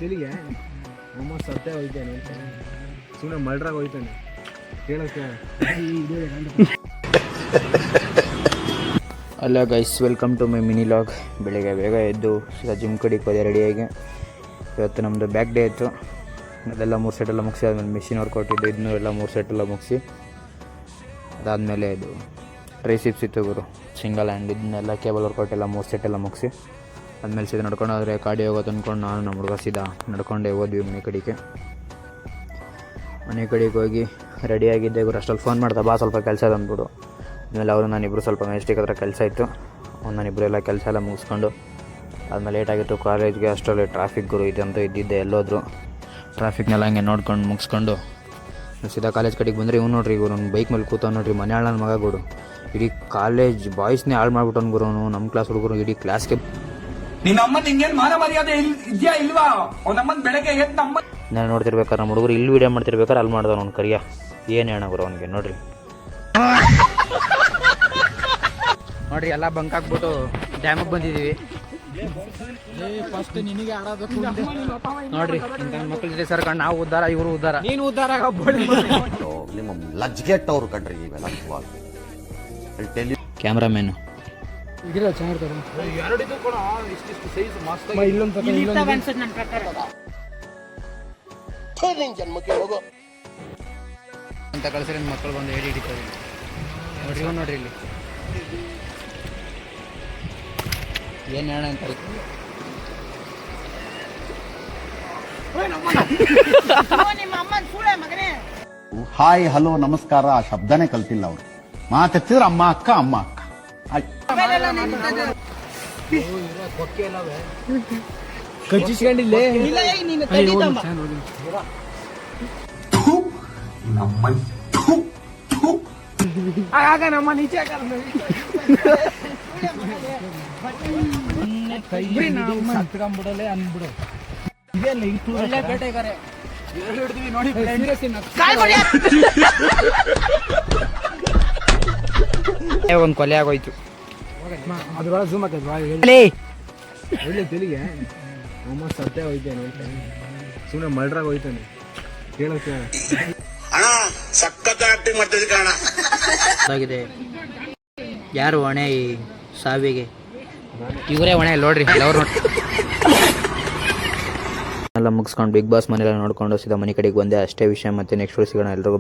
ತಿಳಿಗೆ ಅಮ್ಮ ಸತ್ತೇ ಹೋಯ್ತಾನೆ ಸುಮ್ಮನೆ ಮಲ್ಡ್ರಾಗ ಹೋಯ್ತಾನೆ ಕೇಳಕ್ಕೆ. Hello guys, welcome to my mini vlog. ಬೆಳಿಗ್ಗೆ ಬೇಗ ಎದ್ದು ಸೀದಾ ಜಿಮ್ ಕಡೆಗೆ ಹೋದೆ ರೆಡಿಯಾಗಿ. ಇವತ್ತು ನಮ್ಮದು ಬ್ಯಾಕ್ ಡೇ ಇತ್ತು. ಅದೆಲ್ಲ 3 ಸೆಟ್ಟೆಲ್ಲ ಮುಗಿಸಿ ಆದಮೇಲೆ ಮಿಷಿನ್ ವರ್ಕ್ ಕೊಟ್ಟಿದ್ದು ಇದನ್ನು ಎಲ್ಲ 3 ಸೆಟ್ಟೆಲ್ಲ ಮುಗಿಸಿ ಅದಾದಮೇಲೆ ಇದು ಟ್ರೈಸಿಪ್ಸ್ ಇತ್ತು ಗುರು, ಸಿಂಗಲ್ ಹ್ಯಾಂಡ್, ಇದನ್ನೆಲ್ಲ ಕೇಬಲ್ ವರ್ಕೌಟ್ ಎಲ್ಲ 3 ಸೆಟ್ಟೆಲ್ಲ ಮುಗಿಸಿ ಆದಮೇಲೆ ಸೀದಾ ನಡ್ಕೊಂಡು ಹೋದರೆ ಕಾಡಿ ಹೋಗೋದು ಅಂದ್ಕೊಂಡು ನಾನು ನಮ್ಮ ಹುಡುಗ ಸೀದಾ ನಡ್ಕೊಂಡೇ ಹೋದ್ವಿ ಮನೆ ಕಡೆಗೆ ಹೋಗಿ ರೆಡಿಯಾಗಿದ್ದೆ ಗುರು. ಅಷ್ಟಲ್ಲಿ ಫೋನ್ ಮಾಡ್ದೆ, ಬಾ ಸ್ವಲ್ಪ ಕೆಲಸ ಇದೆ ಅಂದ್ಬಿಡು. ಆಮೇಲೆ ಅವರು ನಾನಿಬ್ಬರು ಸ್ವಲ್ಪ ಮೆಜೆಸ್ಟಿಕ್ ಹತ್ರ ಕೆಲಸ ಇತ್ತು, ನಾನಿಬ್ಬರು ಎಲ್ಲ ಕೆಲಸ ಎಲ್ಲ ಮುಗಿಸ್ಕೊಂಡು ಆದಮೇಲೆ ಲೇಟಾಗಿತ್ತು ಕಾಲೇಜ್ಗೆ. ಅಷ್ಟರಲ್ಲಿ ಟ್ರಾಫಿಕ್ ಗುರು ಇದೆ ಅಂತ ಇದ್ದಿದ್ದೆ, ಎಲ್ಲೋದ್ರು ಟ್ರಾಫಿಕ್ನೆಲ್ಲ ಹಂಗೆ ನೋಡ್ಕೊಂಡು ಮುಗಿಸ್ಕೊಂಡು ಸೀದಾ ಕಾಲೇಜ್ ಕಡೆಗೆ ಬಂದರೆ ಇವ್ನು ನೋಡ್ರಿ ಗುರು, ನನ್ನ ಬೈಕ್ ಮೇಲೆ ಕೂತ ನೋಡ್ರಿ, ಮನೆ ಹಾಳು ನನ್ನ ಮಗ ಗುರು. ಇಡೀ ಕಾಲೇಜ್ ಬಾಯ್ಸ್ನೇ ಹಾಳು ಮಾಡ್ಬಿಟ್ಟನು ಗುರು. ನಮ್ಮ ಕ್ಲಾಸ್ ಹುಡುಗರು ಇಡೀ ಕ್ಲಾಸ್ಗೆ ನಾನು ನೋಡ್ತಿರ್ಬೇಕಾರೆ ನಮ್ಮ ಹುಡುಗರು ಇಲ್ಲಿ ವೀಡಿಯೋ ಮಾಡ್ತಿರ್ಬೇಕಾರೆ ಅಲ್ಲಿ ಮಾಡ್ದವ್ನು ಅವ್ನು ಕರಿಯ ಏನು ಹೇಳ ಗುರು ಅವ್ನಿಗೆ. ನೋಡ್ರಿ ಎಲ್ಲ ಬಂಕ್ ಹಾಕ್ಬಿಟ್ಟು ಡ್ಯಾಮಿಗೆ ಬಂದಿದ್ದೀವಿ. ಫಸ್ಟ್ ನಿನಗೆ ಆಡೋದಕ್ಕೆ ನೋಡ್ರಿ ಇಂಥ ಮಕ್ಳ ಜೊತೆ ಸರ್ಕೊಂಡು ನಾವು ಉದ್ಧಾರ, ಇವರು ಉದ್ಧಾರ. ನೀನು ಉದ್ಧಾರ ನಿಮ್ಮ ಲಜ್ಗೆಟ್ಟವ್ರು ಕಣ್ರಿ ಇವೆಲ್ಲ. ಕ್ಯಾಮ್ರಾಮ್ಯಾನು ಅಂತ ಕಳಿಸ್ರಿ ಮಕ್ಕಳು ಬಂದು ಹೇಳಿ ಹಿಡಿತಾರೆ. ನೋಡ್ರಿ ನೋಡ್ರಿ ಇಲ್ಲಿ ಏನು ಹೇಳ ಅಂತ ಹಾಯ್ ಹಲೋ ನಮಸ್ಕಾರ ಆ ಶಬ್ದನೇ ಕಲ್ತಿಲ್ಲ ಅವರು. ಮಾತೆತ್ತಿದ್ರೆ ಅಮ್ಮ ಅಕ್ಕ ಅಮ್ಮ ಅಕ್ಕ. ಕಚ್ಚಿಸ್ಕೊಂಡಿಲ್ಲೇ ಆಗ ನಮ್ಮ ನೀಚೆ ಸತ್ಕೊಂಡ್ಬಿಡಲೆ ಅನ್ಬಿಡು. ಒಳ್ಳೆ ಬೇಟೆಗಾರೆ ಹಿಡಿದ್ವಿ ನೋಡಿ. ಒಂದು ಕೊಲೆ ಆಗೋಯ್ತು. ಅದ್ರೊಳಗೆ ಝೂಮ್ ಹಾಕಿದ್ವಾ ಒಳ್ಳೆ ತಿಳಿಗೆ ಅಮ್ಮ ಸತ್ತೇ ಹೋಯ್ತಾನೆ ಸುಮ್ಮನೆ ಮಲ್ಡ್ರಾಗ ಹೋಯ್ತಾನೆ ಕೇಳಕ್ಕೆ. ಅದಾಗಿದೆ. ಯಾರು ಹೊಣೆ ಈ ಸಾವಿಗೆ? ಇವರೇ ಹೊಣೆ ನೋಡ್ರಿ. ಎಲ್ಲ ಮುಗಿಸ್ಕೊಂಡು ಬಿಗ್ ಬಾಸ್ ಮನೆಲ್ಲ ನೋಡ್ಕೊಂಡು ಸೀದಾ ಮನೆ ಕಡೆಗೆ ಬಂದೆ. ಅಷ್ಟೇ ವಿಷಯ. ಮತ್ತೆ ನೆಕ್ಸ್ಟ್ ಸಿಗೋಣ ಎಲ್ರಿಗೂ.